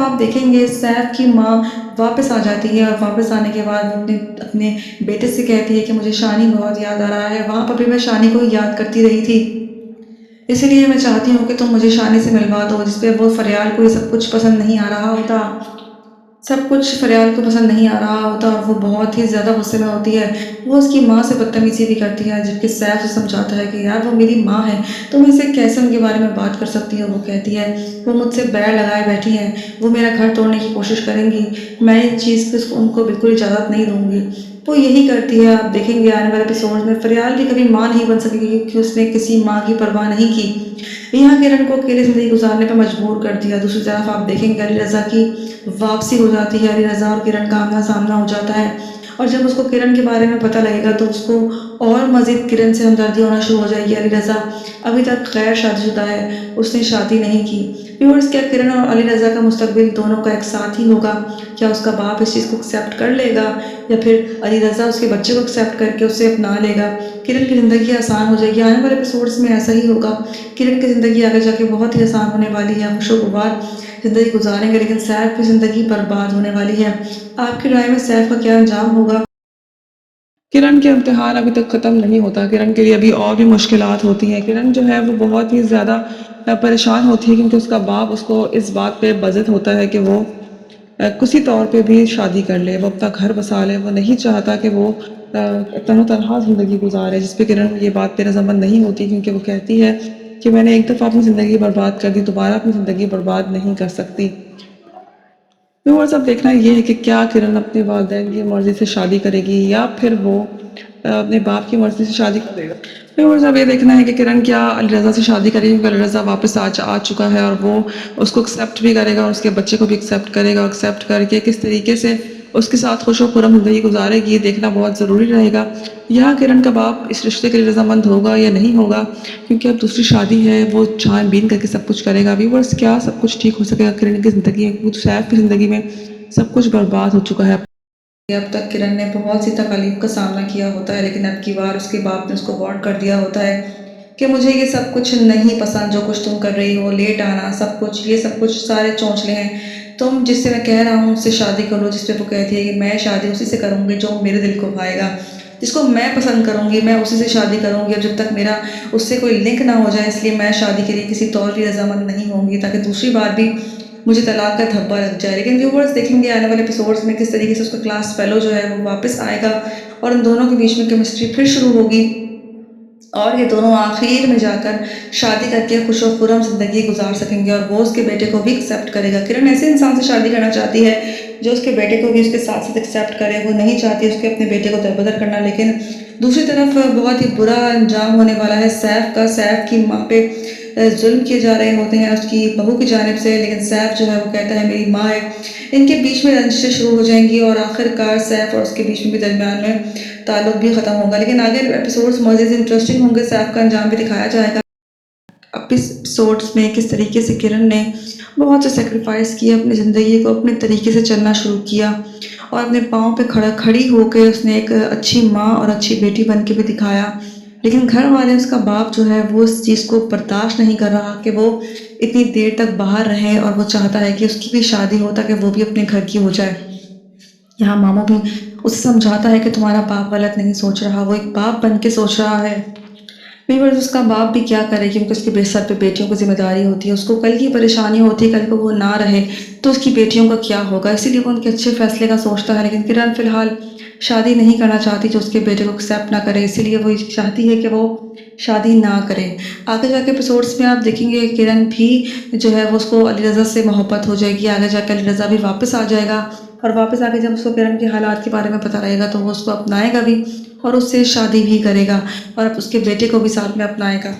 آپ دیکھیں گے سیف کی ماں واپس آ جاتی ہے، اور واپس آنے کے بعد اپنے اپنے بیٹے سے کہتی ہے کہ مجھے شانی بہت یاد آ رہا ہے، وہاں پر بھی میں شانی کو ہی یاد کرتی رہی تھی، اسی لیے میں چاہتی ہوں کہ تم مجھے شانی سے ملوا دو۔ جس پہ وہ فریال کو یہ سب کچھ پسند نہیں آ رہا ہوتا، سب کچھ فریال کو پسند نہیں آ رہا ہوتا، اور وہ بہت ہی زیادہ غصے میں ہوتی ہے۔ وہ اس کی ماں سے بدتمیزی بھی کرتی ہے، جبکہ سیف سے سمجھاتا ہے کہ یار وہ میری ماں ہے، تم ان سے کیسے ان کے بارے میں بات کر سکتی ہو۔ وہ کہتی ہے وہ مجھ سے بیڑ لگائے بیٹھی ہیں، وہ میرا گھر توڑنے کی کوشش کریں گی، میں اس چیز کی ان کو بالکل اجازت نہیں دوں گی۔ وہ یہی کرتی ہے۔ آپ دیکھیں گے آنے والے ایپیسوڈ میں فریال بھی کبھی ماں نہیں بن سکے گی، کیونکہ اس نے کسی ماں کی پرواہ نہیں کی۔ یہاں کرن کو اکیلے زندگی گزارنے پہ مجبور کر دیا۔ دوسری طرف آپ دیکھیں گے علی رضا کی واپسی ہو جاتی ہے، علی رضا اور کرن کا آمنا سامنا ہو جاتا ہے، اور جب اس کو کرن کے بارے میں پتہ لگے گا تو اس کو اور مزید کرن سے ہمدردی ہونا شروع ہو جائے گی۔ علی رضا ابھی تک غیر شادی شدہ ہے، اس نے شادی نہیں کی۔ ویورز، کیا کرن اور علی رضا کا مستقبل دونوں کا ایک ساتھ ہی ہوگا؟ کیا اس کا باپ اس چیز کو ایکسیپٹ کر لے گا، یا پھر علی رضا اس کے بچے کو ایکسیپٹ کر کے اسے اپنا لے گا؟ کرن کی زندگی آسان ہو جائے گی؟ آنے والے ایپیسوڈز میں ایسا ہی ہوگا۔ کرن کی زندگی آگے جا کے بہت ہی آسان ہونے والی ہے، خوشگوار زندگی گزاریں گے، لیکن سیف کی زندگی برباد ہونے والی ہے۔ آپ کی رائے میں سیف کا کیا انجام ہوگا؟ کرن کے امتحان ابھی تک ختم نہیں ہوتا، کرن کے لیے ابھی اور بھی مشکلات ہوتی ہیں۔ کرن جو ہے وہ بہت ہی زیادہ پریشان ہوتی ہے، کیونکہ اس کا باپ اس کو اس بات پہ بضد ہوتا ہے کہ وہ کسی طور پہ بھی شادی کر لے، وہ اپنا گھر بسا لے، وہ نہیں چاہتا کہ وہ تن و تنہا زندگی گزارے، جس پہ کرن یہ بات پہ رضامند نہیں ہوتی، کیونکہ وہ کہتی ہے کہ میں نے ایک دفعہ اپنی زندگی برباد کر دی، دوبارہ اپنی زندگی برباد نہیں کر سکتی۔ ویورز، اب دیکھنا یہ ہے کہ کیا کرن اپنے والدین کی مرضی سے شادی کرے گی، یا پھر وہ اپنے باپ کی مرضی سے شادی کرے گا۔ ویورز، اب یہ دیکھنا ہے کہ کرن کیا علی رضا سے شادی کرے گی، کیونکہ علی رضا واپس آ چکا ہے، اور وہ اس کو ایکسیپٹ بھی کرے گا، اور اس کے بچے کو بھی ایکسیپٹ کرے گا، اور ایکسیپٹ کر کے کس طریقے سے اس کے ساتھ خوش و خرم زندگی گزارے گی، دیکھنا بہت ضروری رہے گا۔ یہاں کرن کا باپ اس رشتے کے لیے رضامند ہوگا یا نہیں ہوگا، کیونکہ اب دوسری شادی ہے، وہ چھان بین کر کے سب کچھ کرے گا۔ ویورز، کیا سب کچھ ٹھیک ہو سکے گا کرن کی زندگی میں؟ کیونکہ سیف کی زندگی میں سب کچھ برباد ہو چکا ہے۔ اب تک کرن نے بہت سی تکالیف کا سامنا کیا ہوتا ہے، لیکن اب کی بار اس کے باپ نے اس کو وارن کر دیا ہوتا ہے کہ مجھے یہ سب کچھ نہیں پسند، جو کچھ تم کر رہی ہو، لیٹ آنا، سب کچھ، یہ سب کچھ سارے چونچلے ہیں۔ تم جس سے میں کہہ رہا ہوں اس سے شادی کرو، جس پہ وہ کہتی ہے کہ میں شادی اسی سے کروں گی جو میرے دل کو بھائے گا، جس کو میں پسند کروں گی میں اسی سے شادی کروں گی، اور جب تک میرا اس سے کوئی لنک نہ ہو جائے، اس لیے میں شادی کے لیے کسی طور بھی رضامند نہیں ہوں گی، تاکہ دوسری بار بھی مجھے طلاق کا دھبا لگ جائے۔ لیکن ویورز، دیکھیں گے آنے والے ایپیسوڈز میں کس طریقے سے اس کا کلاس فیلو جو ہے وہ واپس آئے گا، اور ان دونوں کے بیچ میں کیمسٹری پھر شروع ہوگی، اور یہ دونوں آخر میں جا کر شادی کر کے خوش و خرم زندگی گزار سکیں گے، اور وہ اس کے بیٹے کو بھی ایکسیپٹ کرے گا۔ کرن ایسے انسان سے شادی کرنا چاہتی ہے جو اس کے بیٹے کو بھی اس کے ساتھ ساتھ ایکسیپٹ کرے، وہ نہیں چاہتی اس کے اپنے بیٹے کو دربدر کرنا۔ لیکن دوسری طرف بہت ہی برا انجام ہونے والا ہے سیف کا۔ سیف کی ماں پہ ظلم کیے جا رہے ہوتے ہیں اس کی بہو کی جانب سے، لیکن سیف جو ہے وہ کہتا ہے میری ماں ہے۔ ان کے بیچ میں رنجشیں شروع ہو جائیں گی، اور آخر کار سیف اور اس کے بیچ میں بھی درمیان میں تعلق بھی ختم ہوگا۔ لیکن آگے ایپیسوڈز مزید انٹرسٹنگ ہوں گے، سیف کا انجام بھی دکھایا جائے گا۔ اب اس ایپیسوڈز میں کس طریقے سے کرن نے بہت سے سیکریفائس کیے، اپنی زندگی کو اپنے طریقے سے چلنا شروع کیا، اور اپنے پاؤں پہ کھڑی ہو کے اس نے ایک اچھی ماں اور اچھی بیٹی بن کے بھی دکھایا۔ لیکن گھر والے، اس کا باپ جو ہے وہ اس چیز کو برداشت نہیں کر رہا کہ وہ اتنی دیر تک باہر رہے، اور وہ چاہتا ہے کہ اس کی بھی شادی ہو تاکہ وہ بھی اپنے گھر کی ہو جائے۔ یہاں ماموں بھی اسے سمجھاتا ہے کہ تمہارا باپ غلط نہیں سوچ رہا، وہ ایک باپ بن کے سوچ رہا ہے۔ ویورز، اس کا باپ بھی کیا کرے، کیونکہ اس کے سر پہ بیٹیوں کی ذمہ داری ہوتی ہے، اس کو کل کی پریشانی ہوتی ہے، کل کو وہ نہ رہے تو اس کی بیٹیوں کا کیا ہوگا، اسی لیے وہ ان کے اچھے فیصلے کا سوچتا ہے۔ لیکن کرن فی الحال شادی نہیں کرنا چاہتی جو اس کے بیٹے کو ایکسیپٹ نہ کرے، اسی لیے وہ چاہتی ہے کہ وہ شادی نہ کرے۔ آگے جا کے ایپیسوڈز میں آپ دیکھیں گے کرن بھی جو ہے وہ اس کو علی رضا سے محبت ہو جائے گی، آگے جا کے علی رضا بھی واپس آ جائے گا، اور واپس آ کے جب اس کو کرن کے حالات کے بارے میں پتہ رہے گا تو وہ اس کو اپنائے گا بھی، اور اس سے شادی بھی کرے گا، اور اب اس کے بیٹے کو بھی ساتھ میں اپنائے گا۔